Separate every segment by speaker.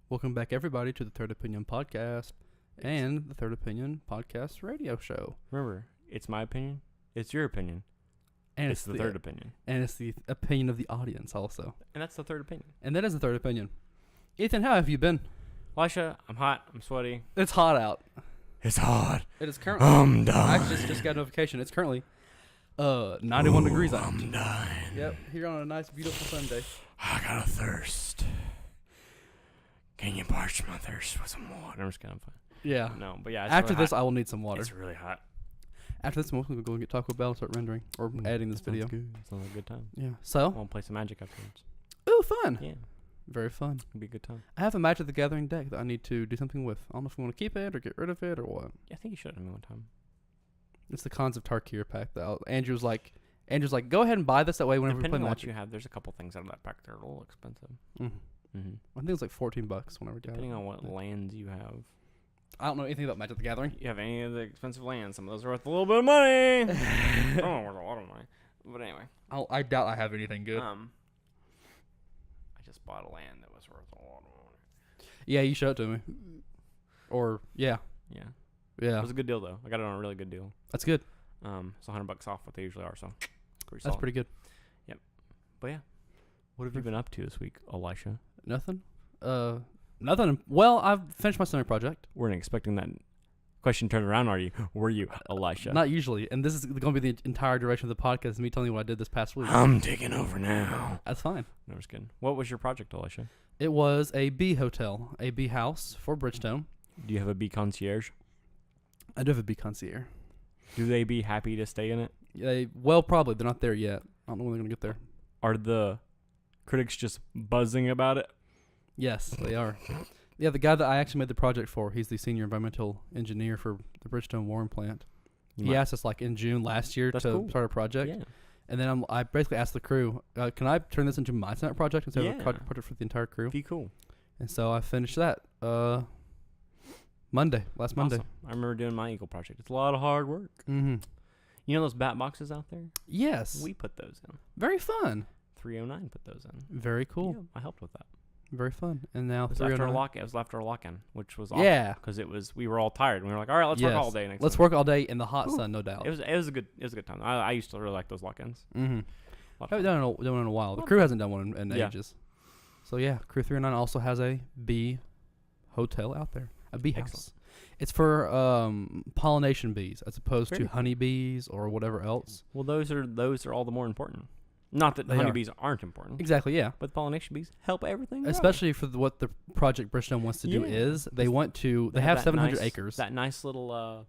Speaker 1: Welcome back, everybody, to the Third Opinion Podcast and the Third Opinion Podcast radio show.
Speaker 2: Remember, it's my opinion. It's your opinion.
Speaker 1: And
Speaker 2: it's the third opinion.
Speaker 1: And it's the opinion of the audience also.
Speaker 2: And that's the third opinion.
Speaker 1: And that is the third opinion. Ethan, how have you been?
Speaker 2: Elisha, I'm hot. I'm sweaty.
Speaker 1: It's hot out.
Speaker 2: It's hot.
Speaker 1: It is currently.
Speaker 2: I'm dying.
Speaker 1: I just got a notification. It's currently 91 degrees out.
Speaker 2: I'm dying.
Speaker 1: Yep, here on a nice, beautiful Sunday.
Speaker 2: I got a thirst. Can you parch my thirst with some water? I'm just kind of fun.
Speaker 1: Yeah.
Speaker 2: No, but yeah. It's
Speaker 1: After
Speaker 2: really
Speaker 1: this,
Speaker 2: hot.
Speaker 1: I will need some water.
Speaker 2: It's really hot.
Speaker 1: After this, we'll go and get Taco Bell and start rendering or editing this video.
Speaker 2: Good. Sounds like a good time.
Speaker 1: Yeah. So.
Speaker 2: We'll play some Magic afterwards.
Speaker 1: Ooh, fun.
Speaker 2: Yeah.
Speaker 1: Very fun.
Speaker 2: It'll be a good time.
Speaker 1: I have a Magic the Gathering deck that I need to do something with. I don't know if I want to keep it or get rid of it or what.
Speaker 2: Yeah, I think you should have me one time.
Speaker 1: It's the Cons of Tarkir pack. Andrew's like, go ahead and buy this that way whenever we play
Speaker 2: Depending on what
Speaker 1: Magic.
Speaker 2: you have, there's a couple things out of that pack that are a little expensive.
Speaker 1: Mm-hmm. I think it's like $14 whenever we got it.
Speaker 2: Depending on what lands you have.
Speaker 1: I don't know anything about Magic the Gathering.
Speaker 2: You have any of the expensive lands. Some of those are worth a little bit of money. Some are worth a lot of money. But anyway.
Speaker 1: I doubt I have anything good.
Speaker 2: I just bought a land that was worth a lot of money.
Speaker 1: Yeah, you showed it to me. Or, yeah.
Speaker 2: Yeah.
Speaker 1: Yeah.
Speaker 2: It was a good deal, though. I got it on a really good deal.
Speaker 1: That's good.
Speaker 2: It's $100 off what they usually are, so pretty
Speaker 1: That's
Speaker 2: solid.
Speaker 1: pretty good.
Speaker 2: Yep. But yeah. What have you been up to this week, Elisha?
Speaker 1: Nothing? Nothing. Well, I've finished my summer project.
Speaker 2: Weren't expecting that question turned around, are you? Were you, Elisha?
Speaker 1: Not usually. And this is going to be the entire duration of the podcast, me telling you what I did this past week.
Speaker 2: I'm taking over now.
Speaker 1: That's fine.
Speaker 2: No, I'm just kidding. What was your project, Elisha?
Speaker 1: It was a bee hotel, a bee house for Bridgestone.
Speaker 2: Do you have a bee concierge?
Speaker 1: I do have a bee concierge.
Speaker 2: Do they be happy to stay in it?
Speaker 1: Well, probably. They're not there yet. I don't know when they're going to get there.
Speaker 2: Are the critics just buzzing about it?
Speaker 1: Yes, they are. Yeah, the guy that I actually made the project for, he's the senior environmental engineer for the Bridgestone Warren plant. He asked us like in June last year to start a project.
Speaker 2: Yeah.
Speaker 1: And then I basically asked the crew, can I turn this into my Senate project instead of a project for the entire crew?
Speaker 2: Be cool.
Speaker 1: And so I finished that last Monday.
Speaker 2: I remember doing my Eagle project. It's a lot of hard work.
Speaker 1: Mm-hmm.
Speaker 2: You know those bat boxes out there?
Speaker 1: Yes.
Speaker 2: We put those in.
Speaker 1: Very fun.
Speaker 2: 309 put those in.
Speaker 1: Very cool.
Speaker 2: Yeah, I helped with that.
Speaker 1: Very fun. And now
Speaker 2: it was after our lock-in, which was awesome.
Speaker 1: Yeah.
Speaker 2: Because we were all tired. We were like, all right, let's work all day next
Speaker 1: Let's
Speaker 2: week.
Speaker 1: work all day in the hot sun, no doubt.
Speaker 2: It was a good time. I used to really like those lock-ins.
Speaker 1: Mm-hmm. I haven't done one in a while. The crew hasn't done one in ages. So yeah, Crew 309 also has a bee hotel out there. A bee house. It's for pollination bees as opposed to honeybees or whatever else.
Speaker 2: Well, those are all the more important. Not that honeybees aren't important.
Speaker 1: Exactly, yeah.
Speaker 2: But pollination bees help everything.
Speaker 1: Especially for what the project Bridgestone wants to do is they have 700 acres.
Speaker 2: That nice little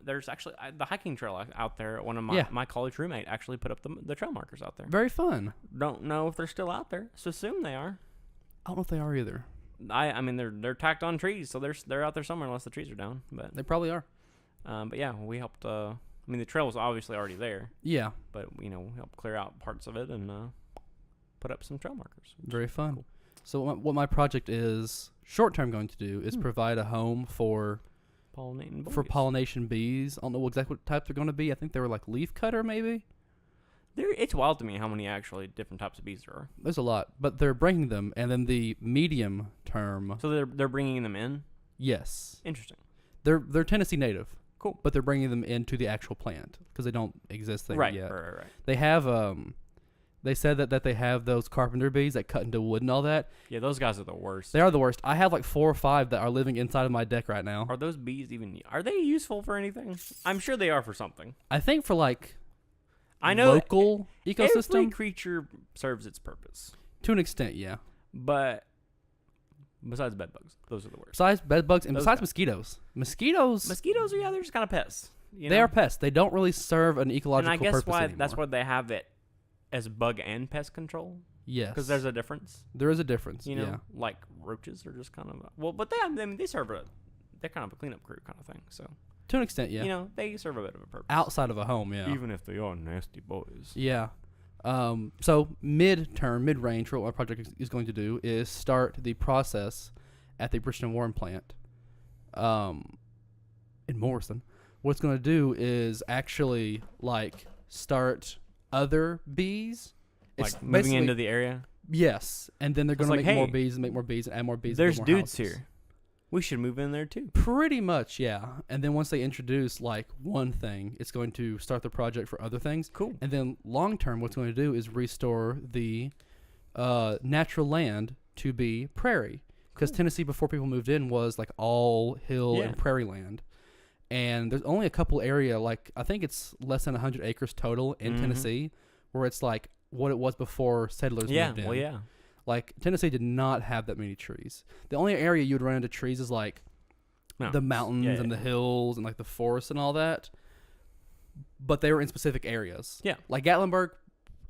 Speaker 2: there's actually the hiking trail out there. One of my college roommate actually put up the trail markers out there.
Speaker 1: Very fun.
Speaker 2: Don't know if they're still out there. So assume they are.
Speaker 1: I don't know if they are either.
Speaker 2: I mean they're tacked on trees, so they're out there somewhere unless the trees are down. But
Speaker 1: they probably are.
Speaker 2: But yeah, we helped. I mean the trail was obviously already there.
Speaker 1: Yeah.
Speaker 2: But we helped clear out parts of it and put up some trail markers.
Speaker 1: Very fun. Cool. So what my project is short term going to do is provide a home for pollination bees. I don't know exactly what type they're going to be. I think they were like leaf cutter maybe.
Speaker 2: It's wild to me how many actually different types of bees there are.
Speaker 1: There's a lot, but they're bringing them, and then the medium term.
Speaker 2: So they're bringing them in.
Speaker 1: Yes.
Speaker 2: Interesting.
Speaker 1: They're Tennessee native.
Speaker 2: Cool.
Speaker 1: But they're bringing them into the actual plant because they don't exist there yet.
Speaker 2: Right.
Speaker 1: They have they said that they have those carpenter bees that cut into wood and all that.
Speaker 2: Yeah, those guys are the worst.
Speaker 1: They are the worst. I have like 4 or 5 that are living inside of my deck right now.
Speaker 2: Are those bees are they useful for anything? I'm sure they are for something.
Speaker 1: I think for like
Speaker 2: local
Speaker 1: ecosystem.
Speaker 2: Every creature serves its purpose.
Speaker 1: To an extent, yeah.
Speaker 2: But besides bed bugs, those are the worst.
Speaker 1: Besides bed bugs and besides mosquitoes. Mosquitoes
Speaker 2: are they're just kind of pests.
Speaker 1: They are pests. They don't really serve an ecological purpose
Speaker 2: And I guess
Speaker 1: anymore.
Speaker 2: that's why they have it as bug and pest control.
Speaker 1: Yes.
Speaker 2: Because there's a difference.
Speaker 1: There is a difference,
Speaker 2: like roaches are just kind of... but they serve they're kind of a cleanup crew kind of thing, so...
Speaker 1: To an extent, yeah.
Speaker 2: They serve a bit of a purpose.
Speaker 1: Outside of a home, yeah.
Speaker 2: Even if they are nasty boys.
Speaker 1: Yeah. So mid-range for what my project is going to do is start the process at the Bridgestone Warren plant in Morrison. What it's going to do is actually like start other bees It's
Speaker 2: like moving into the area.
Speaker 1: Yes, and then they're going to
Speaker 2: like,
Speaker 1: make more
Speaker 2: hey,
Speaker 1: bees and make more bees and add more bees.
Speaker 2: There's
Speaker 1: and more
Speaker 2: dudes
Speaker 1: houses.
Speaker 2: here. We should move in there too.
Speaker 1: Pretty much, yeah. And then once they introduce like one thing, it's going to start the project for other things.
Speaker 2: Cool.
Speaker 1: And then long term, what's going to do is restore the natural land to be prairie. Because Tennessee, before people moved in, was like all hill and prairie land. And there's only a couple area, like I think it's less than 100 acres total in Tennessee, where it's like what it was before settlers moved in.
Speaker 2: Well, yeah.
Speaker 1: Like Tennessee did not have that many trees. The only area you would run into trees is like the mountains and the hills and like the forests and all that. But they were in specific areas. Yeah. Like Gatlinburg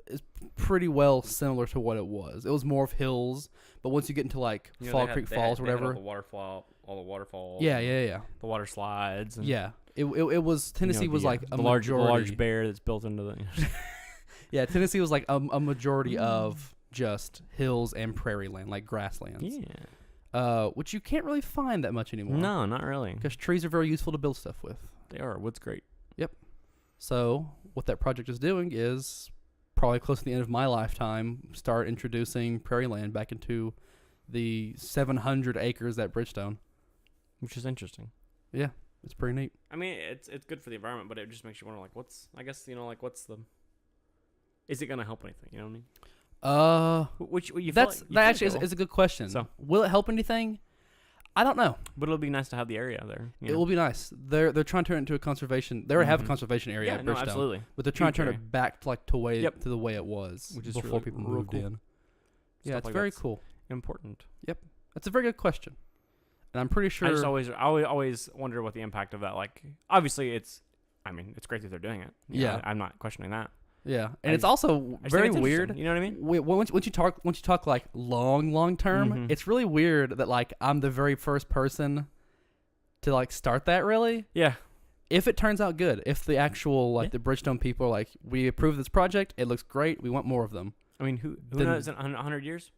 Speaker 1: is pretty well similar to what it was. It was more of hills, but once you get into like Fall Creek Falls or whatever,
Speaker 2: all the waterfalls.
Speaker 1: Yeah.
Speaker 2: The water slides. And
Speaker 1: it was Tennessee was like a
Speaker 2: large
Speaker 1: majority.
Speaker 2: bear that's built into the.
Speaker 1: Yeah, Tennessee was like a majority of just hills and prairie land, like grasslands.
Speaker 2: Yeah.
Speaker 1: Which you can't really find that much anymore.
Speaker 2: No, not really.
Speaker 1: Because trees are very useful to build stuff with.
Speaker 2: They are. Wood's great.
Speaker 1: Yep. So what that project is doing is probably close to the end of my lifetime, start introducing prairie land back into the 700 acres at Bridgestone.
Speaker 2: Which is interesting.
Speaker 1: Yeah, it's pretty neat.
Speaker 2: I mean, it's good for the environment, but it just makes you wonder, like, what's the... Is it going to help anything? You know what I mean?
Speaker 1: That actually is a good question. So, will it help anything? I don't know.
Speaker 2: But it'll be nice to have the area there.
Speaker 1: It will be nice. They're trying to turn it into a conservation. They already have a conservation area at Bridgestone.
Speaker 2: Absolutely.
Speaker 1: But they're trying to turn it back to the way it was, which is before people moved in. Yeah, it's very cool.
Speaker 2: Important.
Speaker 1: Yep. That's a very good question. And I'm pretty sure...
Speaker 2: I always wonder what the impact of that, like, obviously it's great that they're doing it.
Speaker 1: Yeah.
Speaker 2: I'm not questioning that.
Speaker 1: Yeah, and it's also very weird.
Speaker 2: You know what I mean?
Speaker 1: Once you talk like long term, it's really weird that like I'm the very first person to like start that. Really?
Speaker 2: Yeah.
Speaker 1: If it turns out good, if the actual the Bridgestone people are like, we approve this project, it looks great, we want more of them.
Speaker 2: I mean, who knows? In 100 years,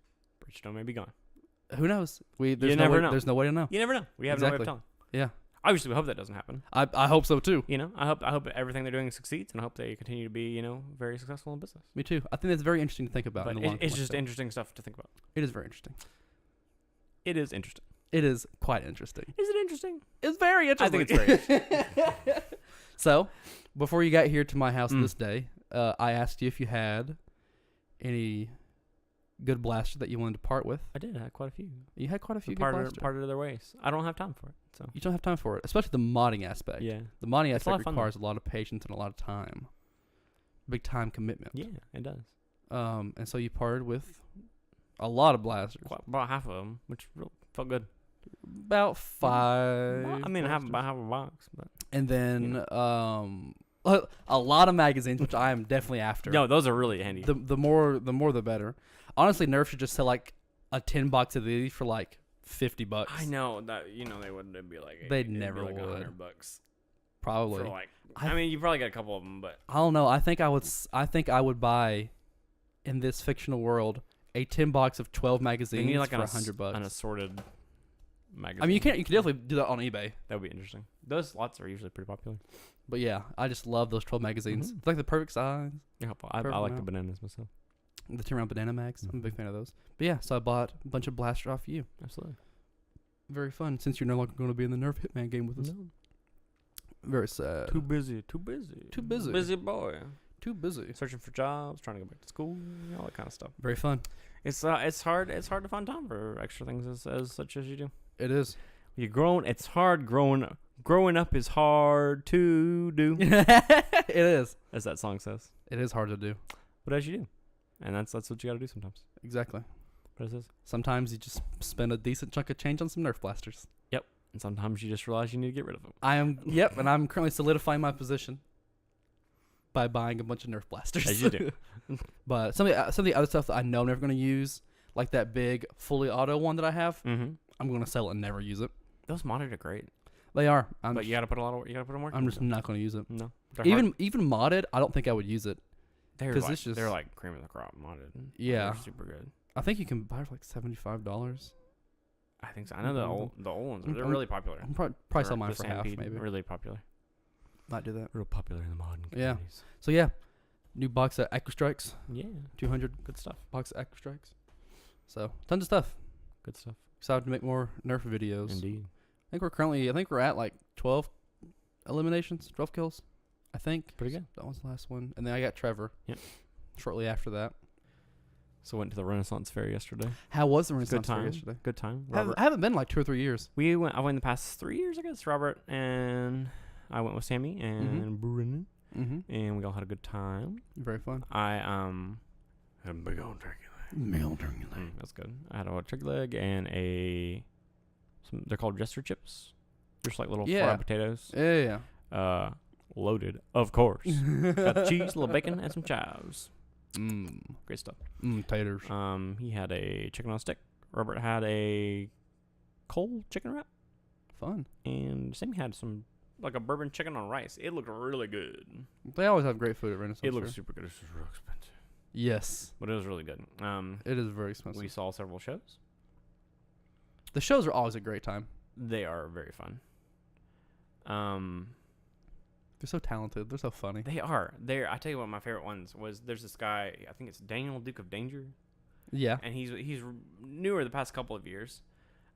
Speaker 2: Bridgestone may be gone.
Speaker 1: Who knows?
Speaker 2: There's no
Speaker 1: way to know.
Speaker 2: You never know. We have no way of telling.
Speaker 1: Yeah.
Speaker 2: Obviously, we hope that doesn't happen.
Speaker 1: I hope so too.
Speaker 2: You know, I hope everything they're doing succeeds, and I hope they continue to be, very successful in business.
Speaker 1: Me too. I think that's very interesting to think about.
Speaker 2: But it's just interesting stuff to think about.
Speaker 1: It is very interesting.
Speaker 2: It is interesting.
Speaker 1: It is quite interesting.
Speaker 2: Is it interesting?
Speaker 1: It's very interesting.
Speaker 2: I think it's very interesting.
Speaker 1: So, before you got here to my house this day, I asked you if you had any good blaster that you wanted to part with.
Speaker 2: I did. I had quite a few.
Speaker 1: You had quite a few good blasters.
Speaker 2: Parted their ways. I don't have time for it. So
Speaker 1: you don't have time for it, especially the modding aspect.
Speaker 2: Yeah.
Speaker 1: The modding aspect requires a lot of patience and a lot of time. Big time commitment.
Speaker 2: Yeah, it does.
Speaker 1: And so you parted with a lot of blasters.
Speaker 2: About half of them, which felt good.
Speaker 1: About 5.
Speaker 2: About half a box. But
Speaker 1: and then a lot of magazines, which I am definitely after.
Speaker 2: No, those are really handy.
Speaker 1: The more the better. Honestly, Nerf should just sell like a 10 box of these for like $50.
Speaker 2: I know that they wouldn't. It'd be like
Speaker 1: they'd never
Speaker 2: like
Speaker 1: would.
Speaker 2: $100.
Speaker 1: Probably.
Speaker 2: For like, you probably get a couple of them, but
Speaker 1: I don't know. I think I would buy in this fictional world a 10 box of 12 magazines for $100.
Speaker 2: An assorted magazine.
Speaker 1: I mean, you can definitely do that on eBay.
Speaker 2: That would be interesting. Those lots are usually pretty popular.
Speaker 1: But yeah, I just love those 12 magazines. It's like the perfect size.
Speaker 2: Yeah, I like the bananas myself.
Speaker 1: The turnaround banana mags. I'm a big fan of those. But yeah, so I bought a bunch of blaster off you.
Speaker 2: Absolutely.
Speaker 1: Very fun, since you're no longer going to be in the Nerf Hitman game with us. No. Very sad.
Speaker 2: Too busy. Busy boy.
Speaker 1: Too busy.
Speaker 2: Searching for jobs, trying to go back to school, all that kind of stuff.
Speaker 1: Very fun.
Speaker 2: It's hard to find time for extra things as such as you do.
Speaker 1: It is.
Speaker 2: You're grown. It's hard growing up. Growing up is hard to do.
Speaker 1: It is.
Speaker 2: As that song says.
Speaker 1: It is hard to do.
Speaker 2: But as you do. And that's what you got to do sometimes.
Speaker 1: Exactly.
Speaker 2: But it is.
Speaker 1: Sometimes you just spend a decent chunk of change on some Nerf blasters.
Speaker 2: Yep. And sometimes you just realize you need to get rid of them.
Speaker 1: And I'm currently solidifying my position by buying a bunch of Nerf blasters.
Speaker 2: As you do.
Speaker 1: But some of the other stuff that I know I'm never going to use, like that big fully auto one that I have, I'm going to sell it and never use it.
Speaker 2: Those modded are great.
Speaker 1: They are.
Speaker 2: But you got to put them work.
Speaker 1: I'm just not going to use it.
Speaker 2: No.
Speaker 1: Even modded, I don't think I would use it.
Speaker 2: They're like cream of the crop modded.
Speaker 1: Yeah.
Speaker 2: They're super good.
Speaker 1: I think you can buy for like $75.
Speaker 2: I think so. I know the old ones. They're really popular.
Speaker 1: I'm probably sell mine for half, maybe.
Speaker 2: Really popular.
Speaker 1: Might do that.
Speaker 2: Real popular in the modern communities.
Speaker 1: Yeah. So yeah, New box of Aqua Strikes.
Speaker 2: Yeah.
Speaker 1: 200
Speaker 2: Good stuff.
Speaker 1: box of Aqua Strikes. So tons of stuff.
Speaker 2: Good stuff.
Speaker 1: Excited to make more Nerf videos.
Speaker 2: Indeed.
Speaker 1: I think we're at like 12 eliminations, 12 kills. I think.
Speaker 2: Pretty good.
Speaker 1: That was the last one. And then I got Trevor.
Speaker 2: Yep.
Speaker 1: Shortly after that.
Speaker 2: So went to the Renaissance Fair yesterday.
Speaker 1: How was the
Speaker 2: Good
Speaker 1: Renaissance Fair
Speaker 2: time.
Speaker 1: yesterday?
Speaker 2: Good time.
Speaker 1: I haven't been like 2 or 3 years.
Speaker 2: I went the past 3 years, I guess. Robert and I went with Sammy and Brennan.
Speaker 1: Mm-hmm.
Speaker 2: And we all had a good time.
Speaker 1: Very fun.
Speaker 2: I had a big old turkey leg. That's good. I had a turkey leg and they're called Jester chips. Just like little fried potatoes.
Speaker 1: Yeah.
Speaker 2: Loaded, of course. Got cheese, a little bacon, and some chives. Great stuff.
Speaker 1: Taters.
Speaker 2: He had a chicken on a stick. Robert had a cold chicken wrap.
Speaker 1: Fun.
Speaker 2: And Sammy had some, like a bourbon chicken on rice. It looked really good.
Speaker 1: They always have great food at Renaissance
Speaker 2: It looked
Speaker 1: Fair.
Speaker 2: super good. It was real expensive.
Speaker 1: Yes.
Speaker 2: But it was really good.
Speaker 1: It is very expensive.
Speaker 2: We saw several shows.
Speaker 1: The shows are always a great time.
Speaker 2: They are very fun.
Speaker 1: They're so talented. They're so funny.
Speaker 2: They are. I tell you what, my favorite ones was there's this guy. I think it's Daniel, Duke of Danger.
Speaker 1: Yeah.
Speaker 2: And he's newer the past couple of years,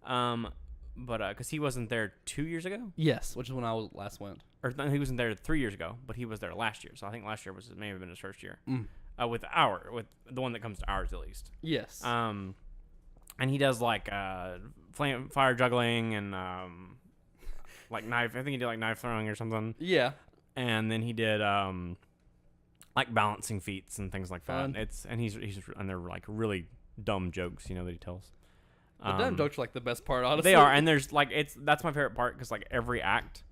Speaker 2: but because he wasn't there 2 years ago.
Speaker 1: Yes, which is when I last went.
Speaker 2: Or he wasn't there 3 years ago, but he was there last year. So I think last year may have been his first year. With the one that comes to ours at least.
Speaker 1: Yes.
Speaker 2: And he does like fire juggling and like knife. I think he did like knife throwing or something.
Speaker 1: Yeah.
Speaker 2: And then he did like balancing feats and things like that. And they're like really dumb jokes, that he tells.
Speaker 1: The dumb jokes are like the best part, honestly.
Speaker 2: They are, and there's like that's my favorite part because like every act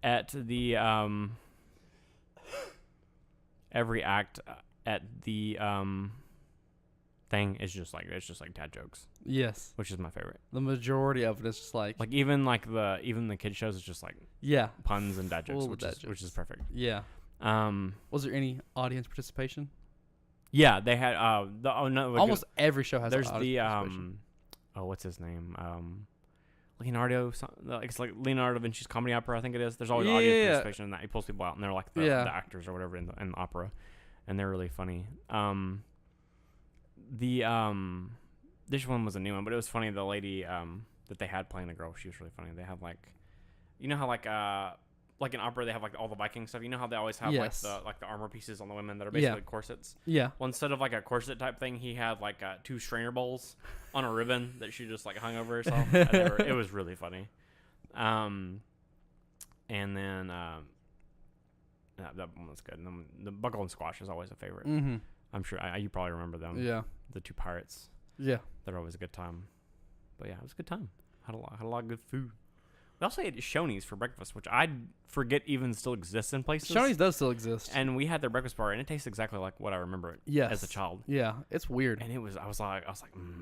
Speaker 2: at the thing is just like dad jokes.
Speaker 1: Yes.
Speaker 2: Which is my favorite.
Speaker 1: The majority of it is just like
Speaker 2: even the kid shows is just like puns and dad jokes, which is perfect.
Speaker 1: Yeah. Was there any audience participation?
Speaker 2: Yeah, they had
Speaker 1: almost every show has.
Speaker 2: There's what's his name? Leonardo. It's like Leonardo da Vinci's comedy opera. I think it is. There's always audience participation in that. He pulls people out, and they're like the actors or whatever in the opera, and they're really funny. This one was a new one, but it was funny. The lady that they had playing the girl, she was really funny. They have like, how like in opera they have like all the Viking stuff. You know how they always have like the armor pieces on the women that are basically corsets. Yeah. Well, instead of like a corset type thing, he had like 2 strainer bowls on a ribbon that she just like hung over herself. And it was really funny. And then that one was good. And then the buckle and squash is always a favorite. Mm-hmm. I'm sure you probably remember them. Yeah. The 2 pirates. Yeah. They're always a good time. But yeah, it was a good time. Had a lot of good food. We also ate Shoney's for breakfast, which I forget even still exists in places.
Speaker 1: Shoney's does still exist.
Speaker 2: And we had their breakfast bar, and it tastes exactly like what I remember it as a child.
Speaker 1: Yeah, it's weird.
Speaker 2: And I was like,
Speaker 1: I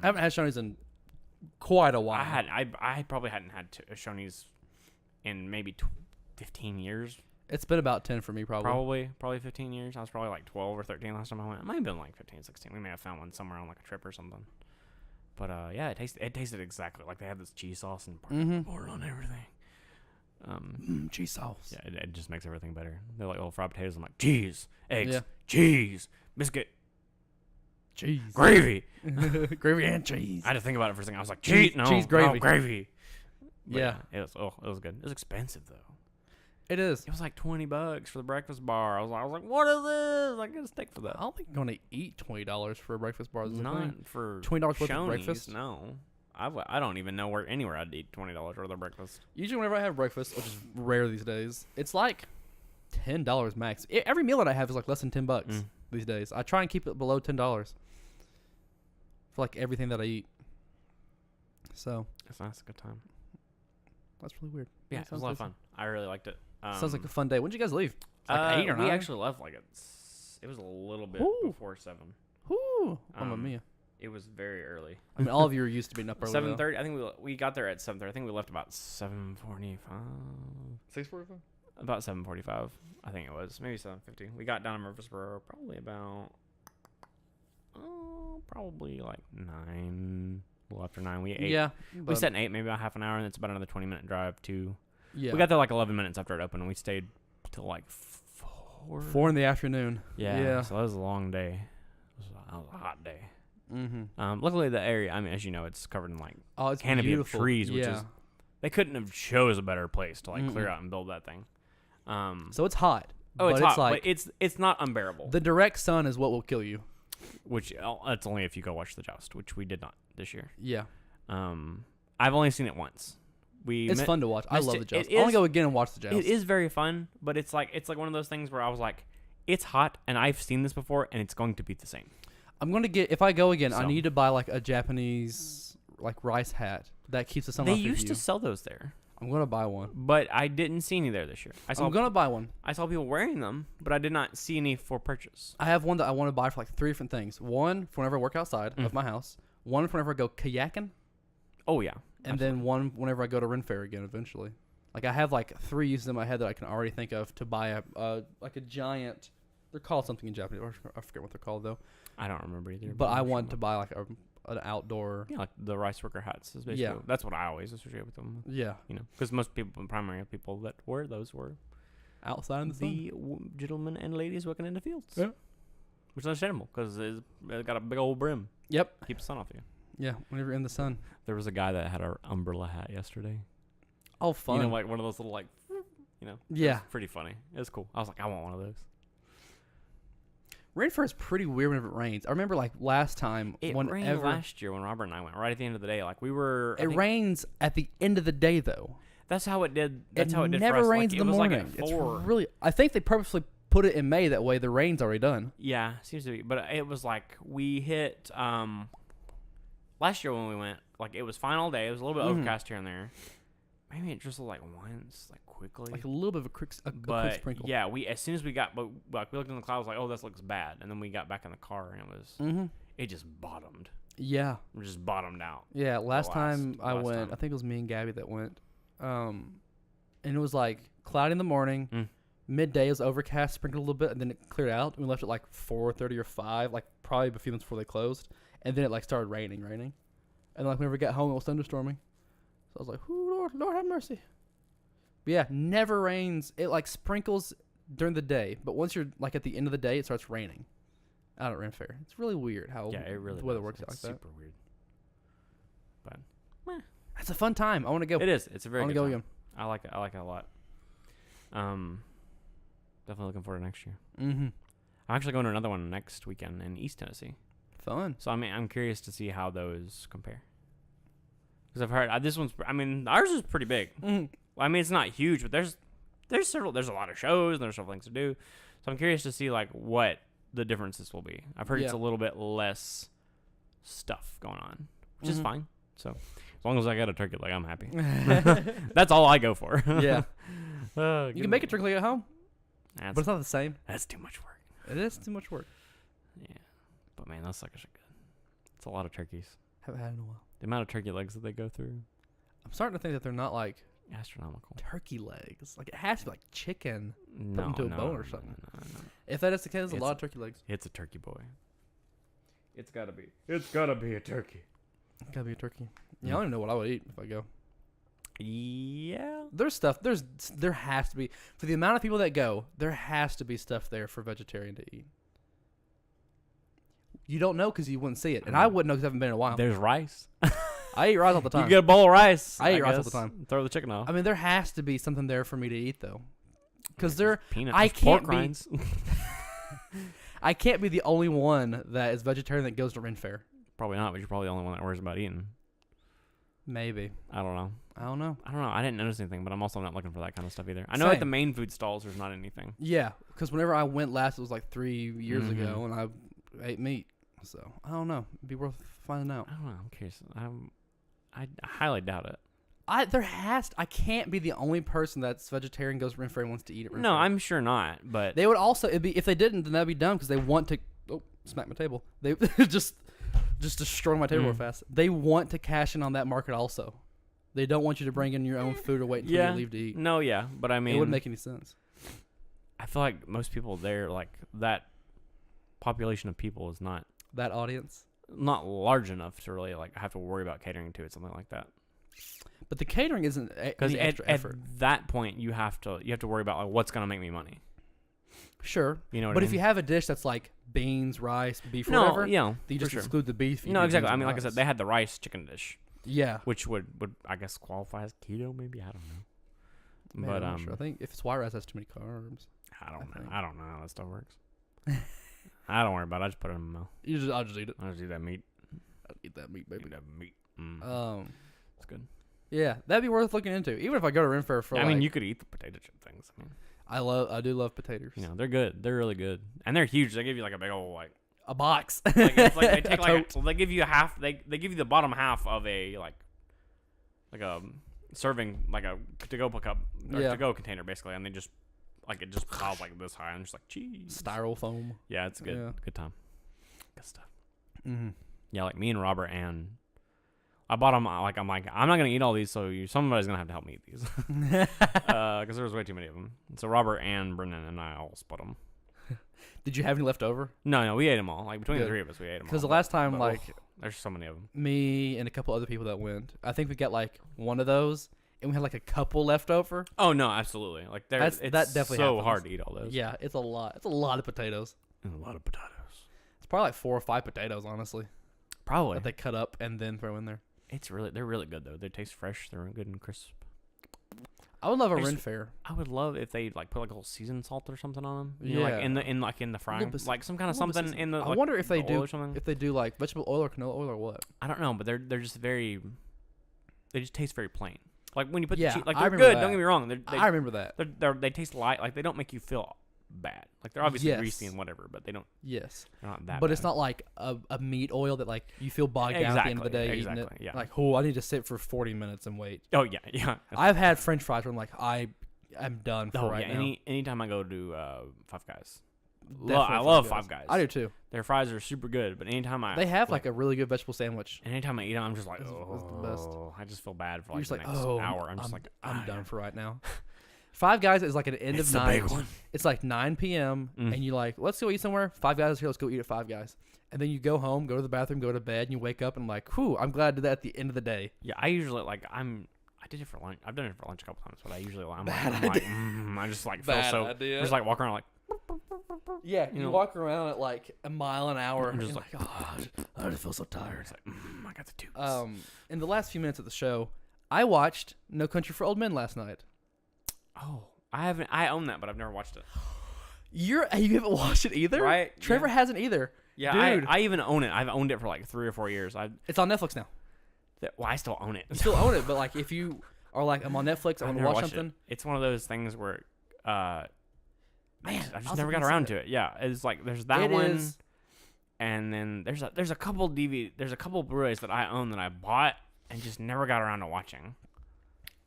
Speaker 1: haven't had Shoney's in quite a while.
Speaker 2: I probably hadn't had Shoney's in maybe 15 years.
Speaker 1: It's been about 10 for me, probably.
Speaker 2: Probably 15 years. I was probably like 12 or 13 last time I went. It might have been like 15, 16. We may have found one somewhere on like a trip or something. But yeah, it tasted exactly like they had this cheese sauce and poured on everything.
Speaker 1: Cheese sauce.
Speaker 2: Yeah, it just makes everything better. They're like little fried potatoes. I'm like, cheese, eggs, cheese, biscuit,
Speaker 1: cheese,
Speaker 2: gravy.
Speaker 1: Gravy and cheese.
Speaker 2: I had to think about it for a second. I was like, cheese, gravy. Gravy. But it was good. It was expensive though.
Speaker 1: It is.
Speaker 2: It was like $20 for the breakfast bar. I was like, what is this? I get a steak for that.
Speaker 1: I don't think I'm going to eat $20 for a breakfast bar.
Speaker 2: Not for
Speaker 1: $20 worth of breakfast.
Speaker 2: No. I don't even know anywhere I'd eat $20 worth of breakfast.
Speaker 1: Usually whenever I have breakfast, which is rare these days, it's like $10 max. Every meal that I have is like less than $10 these days. I try and keep it below $10 for like everything that I eat. So
Speaker 2: that's a good time.
Speaker 1: That's really weird.
Speaker 2: Yeah, it was a lot of fun. I really liked it.
Speaker 1: Sounds like a fun day. When did you guys leave? Like 8 or 9?
Speaker 2: We actually left like it was a little bit before 7.
Speaker 1: Whoo! Mamma mia.
Speaker 2: It was very early.
Speaker 1: I mean, all of you are used to being up early.
Speaker 2: 7:30. I think we got there at 7:30. I think we left about 7:45.
Speaker 1: 6:45.
Speaker 2: About 7:45. I think it was maybe 7:50. We got down in Murfreesboro probably about probably like 9. A little after 9. We ate. Yeah. We set an 8, maybe about half an hour, and it's about another 20-minute drive to. Yeah. We got there like 11 minutes after it opened, and we stayed till like
Speaker 1: 4 in the afternoon.
Speaker 2: Yeah. So that was a long day. That was a hot day. Luckily, the area, I mean, as you know, it's covered in like canopy
Speaker 1: beautiful.
Speaker 2: of trees, which is they couldn't have chose a better place to like clear out and build that thing.
Speaker 1: So it's hot.
Speaker 2: Oh, it's hot,
Speaker 1: like,
Speaker 2: but it's not unbearable.
Speaker 1: The direct sun is what will kill you.
Speaker 2: Which that's only if you go watch the joust, which we did not this year.
Speaker 1: Yeah.
Speaker 2: I've only seen it once.
Speaker 1: It's fun to watch. I love the joust. I want to go again and watch the joust.
Speaker 2: It is very fun, but it's like one of those things where I was like, it's hot, and I've seen this before, and it's going to be the same.
Speaker 1: I'm gonna get if I go again. I need to buy like a Japanese like rice hat that keeps the sun off your view.
Speaker 2: They used to sell those there.
Speaker 1: I'm gonna buy one,
Speaker 2: but I didn't see any there this year.
Speaker 1: I'm gonna buy one.
Speaker 2: I saw people wearing them, but I did not see any for purchase.
Speaker 1: I have one that I want to buy for like 3 different things. One for whenever I work outside of my house. One for whenever I go kayaking.
Speaker 2: Oh yeah.
Speaker 1: And then one whenever I go to Ren Faire again eventually. Like I have like 3 uses in my head that I can already think of to buy like a giant. They're called something in Japanese. I forget what they're called though.
Speaker 2: I don't remember either.
Speaker 1: But I want to buy like an outdoor.
Speaker 2: Yeah, like the rice worker hats. Is basically, that's what I always associate with them.
Speaker 1: Yeah.
Speaker 2: You know, because most people, primary people that wear those were
Speaker 1: outside in the sun.
Speaker 2: Gentlemen and ladies working in the fields.
Speaker 1: Yeah.
Speaker 2: Which is understandable because it's got a big old brim.
Speaker 1: Yep.
Speaker 2: Keeps the sun off you.
Speaker 1: Yeah, whenever you're in the sun.
Speaker 2: There was a guy that had an umbrella hat yesterday.
Speaker 1: Oh, fun.
Speaker 2: You know, like one of those little like, you know.
Speaker 1: Yeah.
Speaker 2: It was pretty funny. It was cool. I was like, I want one of those.
Speaker 1: Ren Faire is pretty weird whenever it rains. I remember like last time.
Speaker 2: It rained last year when Robert and I went. Right at the end of the day, like we were.
Speaker 1: It rains at the end of the day though.
Speaker 2: That's how it did. That's how it did for us.
Speaker 1: It never rains in the morning.
Speaker 2: Like at 4.
Speaker 1: It's really. I think they purposely put it in May that way. The rain's already done.
Speaker 2: Yeah, seems to be. But it was like we hit last year when we went. Like it was fine all day. It was a little bit overcast here and there. Maybe it drizzled like once, like quickly.
Speaker 1: Like a little bit of a quick sprinkle.
Speaker 2: Yeah, as soon as we got, we looked in the clouds like, oh, this looks bad, and then we got back in the car and it was, it just bottomed.
Speaker 1: Yeah.
Speaker 2: It just bottomed out.
Speaker 1: Yeah, last time I went, I think it was me and Gabby that went, and it was like cloudy in the morning, midday it was overcast, sprinkled a little bit, and then it cleared out. And we left at like 4:30 or 5, like probably a few minutes before they closed, and then it like started raining, and like whenever we got home it was thunderstorming. So I was like, "Ooh, Lord have mercy." But yeah, never rains. It like sprinkles during the day, but once you're like at the end of the day, it starts raining. Out at Ren Faire, it's really weird how
Speaker 2: it really
Speaker 1: the weather works out like that.
Speaker 2: Super weird. But
Speaker 1: it's a fun time. I want to go.
Speaker 2: It is. It's a very good time.
Speaker 1: Again.
Speaker 2: I like it. I like it a lot. Definitely looking forward to next year.
Speaker 1: I'm
Speaker 2: actually going to another one next weekend in East Tennessee.
Speaker 1: Fun.
Speaker 2: So I'm curious to see how those compare. Because I've heard this one's. I mean, ours is pretty big. Well, I mean, it's not huge, but there's a lot of shows and there's several things to do. So I'm curious to see like what the differences will be. I've heard it's a little bit less stuff going on, which is fine. So as long as I got a turkey leg, I'm happy. That's all I go for.
Speaker 1: Yeah. You can make a turkey leg at home, but it's not the same.
Speaker 2: That's too much work.
Speaker 1: It is too much work.
Speaker 2: Yeah, but man, those suckers are good. It's a lot of turkeys.
Speaker 1: Haven't had it in a while.
Speaker 2: The amount of turkey legs that they go through.
Speaker 1: I'm starting to think that they're not like
Speaker 2: astronomical.
Speaker 1: Turkey legs. Like it has to be like chicken
Speaker 2: put
Speaker 1: into a bone or something.
Speaker 2: No.
Speaker 1: If that is the case, there's a lot of turkey legs.
Speaker 2: It's a turkey boy. It's gotta be. It's gotta be a turkey.
Speaker 1: It's gotta be a turkey. Yeah, I don't even know what I would eat if I go.
Speaker 2: Yeah.
Speaker 1: There's stuff. There has to be, for the amount of people that go, there has to be stuff there for vegetarian to eat. You don't know because you wouldn't see it, and I wouldn't know because I haven't been in a while.
Speaker 2: There's rice.
Speaker 1: I eat rice all the time.
Speaker 2: You get a bowl of rice.
Speaker 1: I eat rice all the time.
Speaker 2: Throw the chicken off.
Speaker 1: I mean, there has to be something there for me to eat though, because
Speaker 2: peanuts.
Speaker 1: I can't
Speaker 2: pork rinds.
Speaker 1: I can't be the only one that is vegetarian that goes to Ren Faire.
Speaker 2: Probably not, but you're probably the only one that worries about eating.
Speaker 1: Maybe.
Speaker 2: I don't know.
Speaker 1: I
Speaker 2: didn't notice anything, but I'm also not looking for that kind of stuff either. I know at the main food stalls there's not anything.
Speaker 1: Yeah, because whenever I went last, it was like 3 years ago, and I ate meat. So I don't know. It'd be worth finding out.
Speaker 2: I don't know. I'm curious. I highly doubt it.
Speaker 1: I can't be the only person that's vegetarian goes to Ren Faire and wants to eat it.
Speaker 2: No, I'm sure not. But
Speaker 1: they would also. If they didn't, then that'd be dumb because they want to. Oh, smack my table. They just destroy my table real fast. They want to cash in on that market also. They don't want you to bring in your own food or wait until you leave to eat.
Speaker 2: No, yeah, but I mean,
Speaker 1: it wouldn't make any sense.
Speaker 2: I feel like most people there, like that population of people, is not
Speaker 1: that audience.
Speaker 2: Not large enough to really like have to worry about catering to it, something like that.
Speaker 1: But the catering isn't
Speaker 2: because at that point you have to worry about like what's gonna make me money.
Speaker 1: Sure.
Speaker 2: You know what
Speaker 1: but
Speaker 2: I
Speaker 1: if
Speaker 2: mean?
Speaker 1: you have a dish that's like beans, rice, beef,
Speaker 2: No,
Speaker 1: whatever,
Speaker 2: yeah,
Speaker 1: then you just
Speaker 2: sure.
Speaker 1: exclude the beef.
Speaker 2: No, exactly. I mean, like I said, they had the rice chicken dish.
Speaker 1: Yeah.
Speaker 2: Which would I guess qualify as keto? Maybe I don't know.
Speaker 1: Man,
Speaker 2: But
Speaker 1: I'm not sure. I think if it's white rice, that's too many carbs.
Speaker 2: I don't know how that stuff works. I don't worry about it. I just put it in my mouth.
Speaker 1: I'll just eat it.
Speaker 2: I just eat that meat.
Speaker 1: I'll eat that meat, baby.
Speaker 2: Eat that meat.
Speaker 1: It's
Speaker 2: good.
Speaker 1: Yeah, that'd be worth looking into. Even if I go to Ren Faire for,
Speaker 2: I mean, you could eat the potato chip things. I mean,
Speaker 1: I do love potatoes.
Speaker 2: you know, they're good. They're really good, and they're huge. They give you like a big old
Speaker 1: a box.
Speaker 2: Like, it's like they take they give you half. They give you the bottom half of a like a serving, like a to-go cup or to-go container basically, and they just it just piles like this high and just like cheese
Speaker 1: Styrofoam.
Speaker 2: Yeah, it's good. Yeah. Good time. Good stuff.
Speaker 1: Mm-hmm.
Speaker 2: Yeah, like me and Robert and I bought them. I'm not gonna eat all these, so somebody's gonna have to help me eat these because there was way too many of them. So Robert and Brennan and I all split them.
Speaker 1: Did you have any left over?
Speaker 2: No, we ate them all. Like between the three of us, we ate them all.
Speaker 1: Because the last time,
Speaker 2: there's so many of them.
Speaker 1: Me and a couple other people that went, I think we got like one of those, and we had like a couple left over.
Speaker 2: Oh no, absolutely! Like that definitely so happens. Hard to eat all those.
Speaker 1: Yeah, it's a lot. It's a lot of potatoes.
Speaker 2: And a lot of potatoes.
Speaker 1: It's probably like 4 or 5 potatoes, honestly.
Speaker 2: Probably
Speaker 1: that they cut up and then throw in there.
Speaker 2: They're really good though. They taste fresh. They're good and crisp.
Speaker 1: I would love a Ren Faire.
Speaker 2: I would love if they like put like a little seasoned salt or something on them.
Speaker 1: You know,
Speaker 2: like in the frying, like some kind of something in the.
Speaker 1: I wonder if they do like vegetable oil or canola oil or what.
Speaker 2: I don't know, but they're just very. They just taste very plain. Like when you put the cheese, like
Speaker 1: they're
Speaker 2: good. Don't get me wrong.
Speaker 1: I remember that.
Speaker 2: They taste light. Like they don't make you feel bad. Like they're obviously greasy and whatever, but they don't.
Speaker 1: Yes.
Speaker 2: They're not that.
Speaker 1: But
Speaker 2: bad.
Speaker 1: It's not like a meat oil that like you feel bogged down at the end of the day eating it.
Speaker 2: Yeah.
Speaker 1: Like, oh, I need to sit for 40 minutes and wait.
Speaker 2: Oh yeah.
Speaker 1: I've had French fries where I'm like, I'm done for right now.
Speaker 2: Anytime I go to Five Guys, I love Five Guys.
Speaker 1: I do too.
Speaker 2: Their fries are super good, but anytime
Speaker 1: they have like a really good vegetable sandwich.
Speaker 2: And anytime I eat them, I'm just like,
Speaker 1: it's the best.
Speaker 2: I just feel bad for like
Speaker 1: the
Speaker 2: next hour. I'm just like,
Speaker 1: I'm done for right now. Five Guys is like an end of night. It's like 9 p.m. and you like, let's go eat somewhere. Five Guys is here. Let's go eat at Five Guys. And then you go home, go to the bathroom, go to bed, and you wake up and like, whew, I'm glad I did that at the end of the day.
Speaker 2: Yeah, I usually I did it for lunch. I've done it for lunch a couple times, but I usually I just like feel so. I just like walk around like.
Speaker 1: Yeah, you walk around at like a mile an hour.
Speaker 2: I'm just like,
Speaker 1: God, I just feel so tired.
Speaker 2: It's like, I got the tubes.
Speaker 1: In the last few minutes of the show, I watched No Country for Old Men last night.
Speaker 2: Oh, I haven't. I own that, but I've never watched it.
Speaker 1: You haven't watched it either,
Speaker 2: right?
Speaker 1: Trevor hasn't either.
Speaker 2: Yeah,
Speaker 1: dude.
Speaker 2: I even own it. I've owned it for like 3 or 4 years.
Speaker 1: It's on Netflix now.
Speaker 2: Well, I still own it.
Speaker 1: You still own it, but like if you are like, I'm on Netflix, I want to watch something.
Speaker 2: It's one of those things where, I just never got around to it. Yeah, it's like there's that one, and then there's a couple Blu-rays that I own that I bought and just never got around to watching.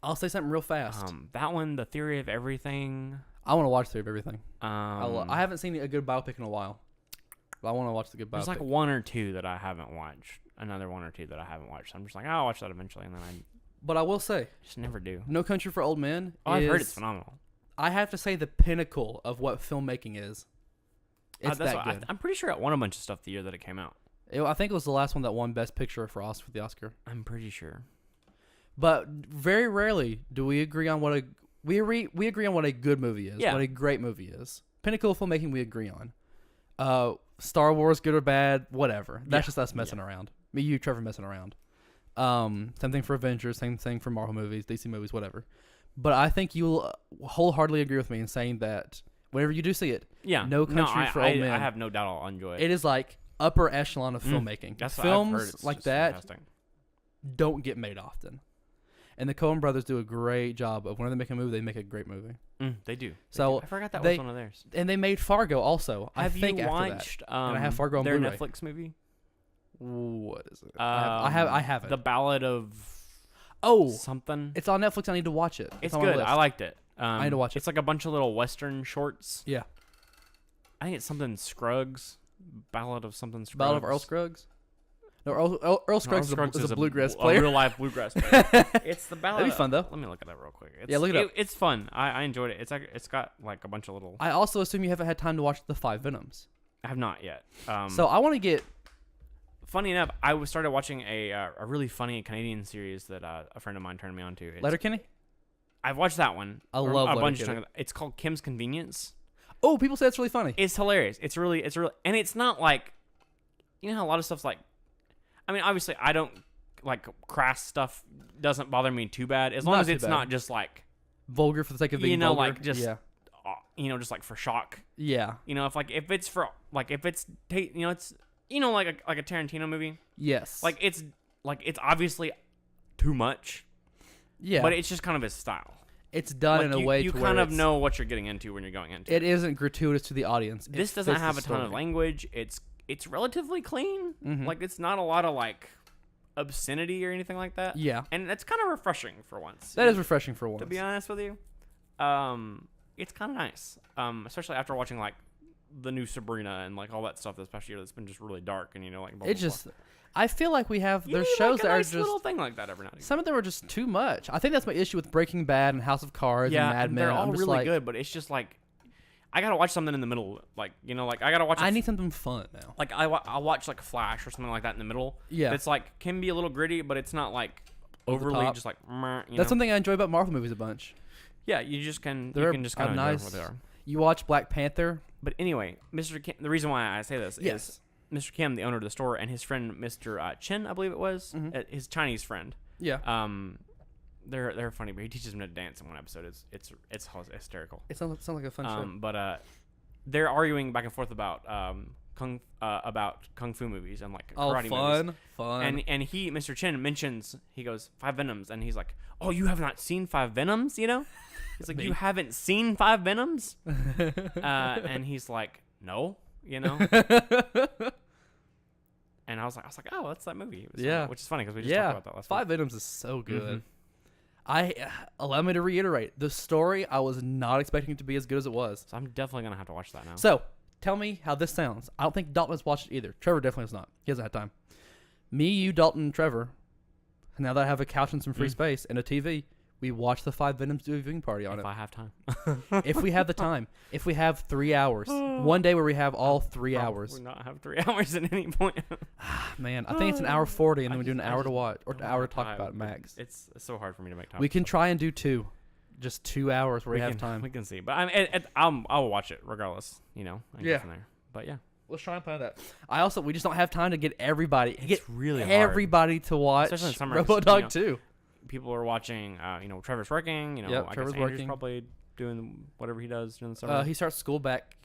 Speaker 1: I'll say something real fast.
Speaker 2: That one, The Theory of Everything.
Speaker 1: I want to watch Theory of Everything. I haven't seen a good biopic in a while, but I want to watch the good biopic.
Speaker 2: There's like 1 or 2 that I haven't watched. Another 1 or 2 that I haven't watched. So I'm just like, I'll watch that eventually, and then
Speaker 1: But I will say,
Speaker 2: just never do.
Speaker 1: No Country for Old Men.
Speaker 2: I've heard it's phenomenal.
Speaker 1: I have to say the pinnacle of what filmmaking is. It's that good.
Speaker 2: I'm pretty sure it won a bunch of stuff the year that it came out.
Speaker 1: I think it was the last one that won Best Picture for the Oscar.
Speaker 2: I'm pretty sure.
Speaker 1: But very rarely do we agree on what we agree on what a good movie is, what a great movie is. Pinnacle of filmmaking we agree on. Star Wars, good or bad, whatever. That's just us messing around. Me, you, Trevor messing around. Same thing for Avengers, same thing for Marvel movies, DC movies, whatever. But I think you'll wholeheartedly agree with me in saying that whenever you do see it, No Country for Old Men,
Speaker 2: I have no doubt I'll enjoy it.
Speaker 1: It is like upper echelon of filmmaking.
Speaker 2: That's
Speaker 1: films
Speaker 2: what I've heard.
Speaker 1: like that
Speaker 2: fantastic.
Speaker 1: Don't get made often. And the Coen brothers do a great job of whenever they make a movie, they make a great movie.
Speaker 2: They do.
Speaker 1: So
Speaker 2: I forgot that was one of theirs.
Speaker 1: And they made Fargo also.
Speaker 2: Have
Speaker 1: you
Speaker 2: watched
Speaker 1: and I have Fargo on
Speaker 2: their
Speaker 1: Blu-ray.
Speaker 2: Netflix movie?
Speaker 1: What is it? I have it.
Speaker 2: The Ballad of something.
Speaker 1: It's on Netflix. I need to watch it.
Speaker 2: It's good. I liked it.
Speaker 1: I need to watch it.
Speaker 2: It's like a bunch of little Western shorts.
Speaker 1: Yeah.
Speaker 2: I think it's something Scruggs. Ballad of something Scruggs.
Speaker 1: Ballad of Earl Scruggs? No, Earl Scruggs is a bluegrass player.
Speaker 2: A real-life bluegrass player. It's the Ballad.
Speaker 1: That'd be fun, though.
Speaker 2: Let me look at that real quick.
Speaker 1: Look it up.
Speaker 2: It's fun. I enjoyed it. It's got like a bunch of little...
Speaker 1: I also assume you haven't had time to watch The Five Venoms.
Speaker 2: I have not yet.
Speaker 1: So I want to get...
Speaker 2: Funny enough, I started watching a really funny Canadian series that a friend of mine turned me on to.
Speaker 1: Letterkenny?
Speaker 2: I've watched that one.
Speaker 1: I love
Speaker 2: a bunch of
Speaker 1: Letterkenny.
Speaker 2: times. It's called Kim's Convenience.
Speaker 1: oh, people say it's really funny.
Speaker 2: It's hilarious. It's really, and it's not like, you know how a lot of stuff's like, I mean, obviously, I don't like crass stuff. Doesn't bother me too bad as long as it's not just like
Speaker 1: vulgar for the sake of being vulgar.
Speaker 2: Like just just like for shock.
Speaker 1: Yeah.
Speaker 2: If it's for like if it's it's like a Tarantino movie.
Speaker 1: Yes.
Speaker 2: Like it's obviously too much.
Speaker 1: Yeah.
Speaker 2: But it's just kind of his style.
Speaker 1: It's done in a way
Speaker 2: you
Speaker 1: to
Speaker 2: kind
Speaker 1: where
Speaker 2: of know what you're getting into when you're going into it.
Speaker 1: It isn't gratuitous to the audience.
Speaker 2: This doesn't have a ton of language. It's relatively clean.
Speaker 1: Mm-hmm.
Speaker 2: Like it's not a lot of like obscenity or anything like that.
Speaker 1: Yeah.
Speaker 2: And that's kind of refreshing for once.
Speaker 1: That is refreshing for once.
Speaker 2: To be honest with you. It's kind of nice. Especially after watching like the new Sabrina and like all that stuff this past year that's been just really dark and like blah, blah, blah.
Speaker 1: I feel like we have there's shows that are just
Speaker 2: little thing like that every now and again.
Speaker 1: Some of them are just too much. I think that's my issue with Breaking Bad and House of Cards and Mad Men.
Speaker 2: They're all really good, but it's just like I gotta watch something in the middle. Like like I gotta watch.
Speaker 1: I need something fun now.
Speaker 2: Like I'll watch like Flash or something like that in the middle. Yeah, it's like can be a little gritty, but it's not like overly just like.
Speaker 1: That's something I enjoy about Marvel movies a bunch.
Speaker 2: Yeah, you just can. You can just kind of know what they are.
Speaker 1: You watch Black Panther,
Speaker 2: but anyway, Mr. Kim, the reason why I say this is Mr. Kim, the owner of the store, and his friend Mr. Chen, I believe it was, his Chinese friend.
Speaker 1: Yeah.
Speaker 2: They're funny, but he teaches them to dance in one episode. It's hysterical.
Speaker 1: It sounds like a fun show.
Speaker 2: But they're arguing back and forth about kung fu movies and like karate movies.
Speaker 1: Fun.
Speaker 2: And he, Mr. Chen, mentions, he goes, 5 Venoms, and he's like, oh, you have not seen 5 Venoms, He's like, you haven't seen 5 Venoms? And he's like, no, And I was like, oh, that's that movie. Which is funny because we just talked about that last
Speaker 1: 5 Venoms is so good. Allow me to reiterate, the story, I was not expecting it to be as good as it was.
Speaker 2: So I'm definitely going to have to watch that now.
Speaker 1: So, tell me how this sounds. I don't think Dalton has watched it either. Trevor definitely has not. He hasn't had time. Me, you, Dalton, and Trevor, now that I have a couch and some free space and a TV, we watch the 5 Venoms do a viewing party on it.
Speaker 2: If I have time.
Speaker 1: If we have the time. If we have 3 hours. One day where we have all 3 hours.
Speaker 2: We not have 3 hours at any point.
Speaker 1: Man, I think it's an hour 40 and then we do an hour to watch or an hour to talk about it max.
Speaker 2: It's so hard for me to make time.
Speaker 1: We can try and do 2. Just 2 hours where we have time.
Speaker 2: We can see. But I'll watch it regardless, and go from there. But yeah.
Speaker 1: Let's try and plan that. We just don't have time to get everybody.
Speaker 2: It's really hard.
Speaker 1: Everybody to watch RoboDog 2.
Speaker 2: People are watching, Trevor's working,
Speaker 1: Trevor's
Speaker 2: Andrew's
Speaker 1: working.
Speaker 2: Probably doing whatever he does during the summer.
Speaker 1: He starts school back.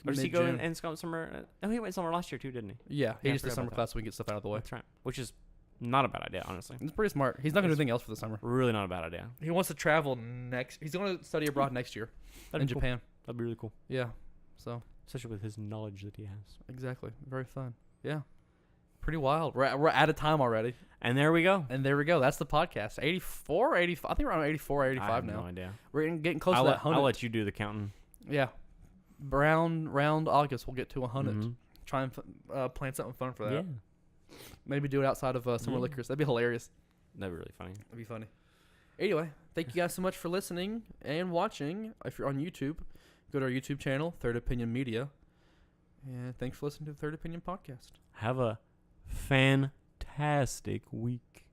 Speaker 2: Or does he go in summer? Oh, he went summer last year too, didn't he?
Speaker 1: Yeah, he just did summer class so we can get stuff out of the way.
Speaker 2: That's right. Which is not a bad idea, honestly.
Speaker 1: It's pretty smart. He's not going to do anything else for the summer.
Speaker 2: Really not a bad idea.
Speaker 1: He wants to travel next. He's going to study abroad next year in Japan.
Speaker 2: That'd be really cool.
Speaker 1: Yeah, so.
Speaker 2: Especially with his knowledge that he has.
Speaker 1: Exactly. Very fun. Yeah. Pretty wild. We're out of time already.
Speaker 2: And there we go.
Speaker 1: That's the podcast. 84, 85. I think we're on 84, 85 now.
Speaker 2: I have no idea.
Speaker 1: We're getting close to that 100.
Speaker 2: I'll let you do the counting.
Speaker 1: Yeah. Round August, we'll get to 100. Mm-hmm. Try and plan something fun for that. Yeah. Maybe do it outside of Summer Liquors. That'd be hilarious.
Speaker 2: That'd be really funny.
Speaker 1: That'd be funny. Anyway, thank you guys so much for listening and watching. If you're on YouTube, go to our YouTube channel, Third Opinion Media. And thanks for listening to the Third Opinion Podcast.
Speaker 2: Have a fantastic week.